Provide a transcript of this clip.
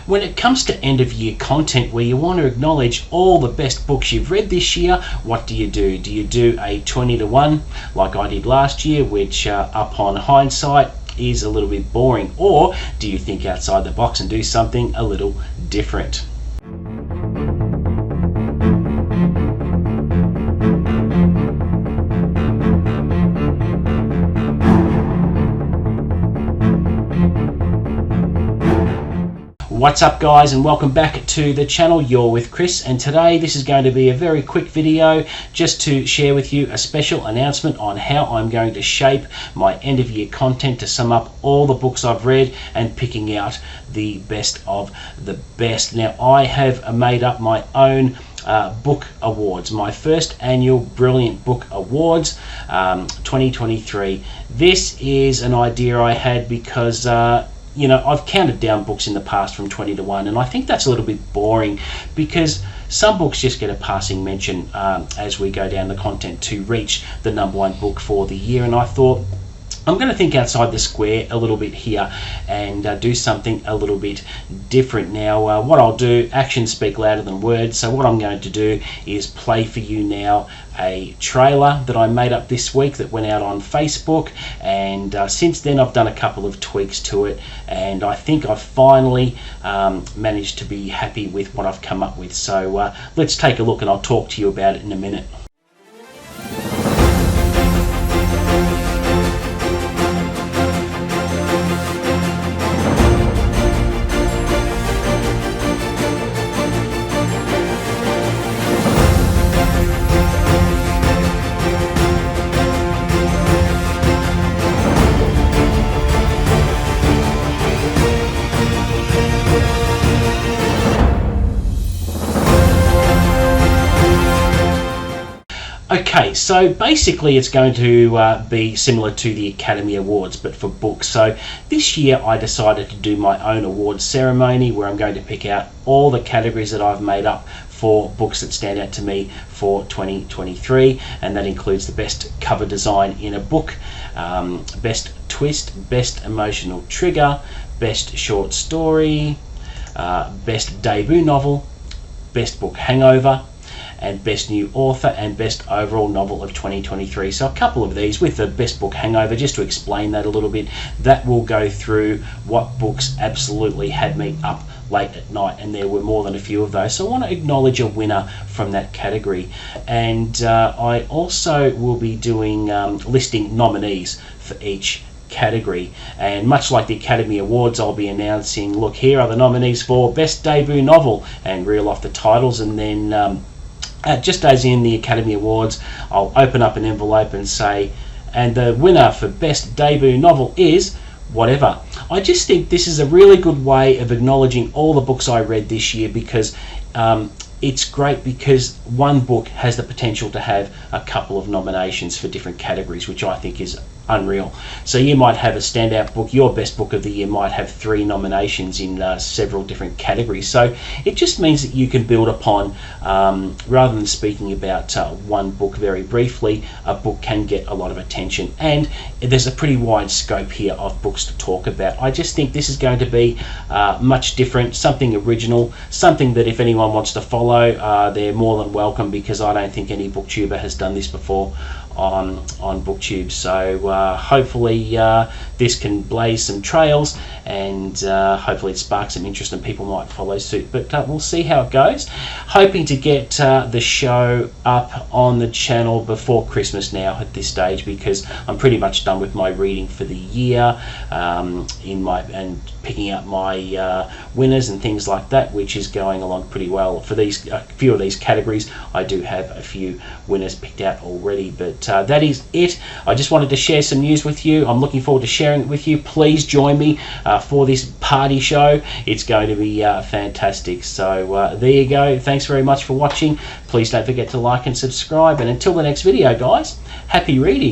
When it comes to end of year content where you want to acknowledge all the best books you've read this year, what do? Do you do a 20 to 1 like I did last year, which upon hindsight is a little bit boring, or do you think outside the box and do something a little different? What's up guys, and welcome back to the channel. You're with Chris, and today this is going to be a very quick video just to share with you a special announcement on how I'm going to shape my end of year content to sum up all the books I've read and picking out the best of the best. Now I have made up my own book awards, my first annual Brilliant Book Awards 2023. This is an idea I had because you know, I've counted down books in the past from 20 to 1, and I think that's a little bit boring because some books just get a passing mention as we go down the content to reach the #1 book for the year. And I thought, I'm going to think outside the square a little bit here and do something a little bit different. Now, what I'll do, actions speak louder than words, so what I'm going to do is play for you now a trailer that I made up this week that went out on Facebook, and since then I've done a couple of tweaks to it, and I think I've finally managed to be happy with what I've come up with. So let's take a look and I'll talk to you about it in a minute. Okay, so basically it's going to be similar to the Academy Awards, but for books. So this year I decided to do my own awards ceremony where I'm going to pick out all the categories that I've made up for books that stand out to me for 2023, and that includes the best cover design in a book, best twist, best emotional trigger, best short story, best debut novel, best book hangover, and best new author, and best overall novel of 2023. So a couple of these with the best book hangover, just to explain that a little bit, that will go through what books absolutely had me up late at night, and there were more than a few of those. So I want to acknowledge a winner from that category, and I also will be doing listing nominees for each category, and much like the Academy Awards, I'll be announcing, look, here are the nominees for best debut novel, and reel off the titles, and then just as in the Academy Awards, I'll open up an envelope and say, and the winner for best debut novel is whatever. I just think this is a really good way of acknowledging all the books I read this year, because it's great because one book has the potential to have a couple of nominations for different categories, which I think is unreal. So you might have a standout book, your best book of the year might have 3 nominations in several different categories. So it just means that you can build upon, rather than speaking about one book very briefly, a book can get a lot of attention, and there's a pretty wide scope here of books to talk about. I just think this is going to be much different, something original, something that if anyone wants to follow, they're more than welcome, because I don't think any booktuber has done this before on BookTube. So hopefully this can blaze some trails, and hopefully it sparks some interest and people might follow suit, but we'll see how it goes. Hoping to get the show up on the channel before Christmas now at this stage, because I'm pretty much done with my reading for the year, and picking out my winners and things like that, which is going along pretty well. For these a few of these categories, I do have a few winners picked out already, but that is it. I just wanted to share some news with you. I'm looking forward to sharing it with you. Please join me for this party show. It's going to be fantastic. So there you go. Thanks very much for watching. Please don't forget to like and subscribe, and until the next video, guys, happy reading.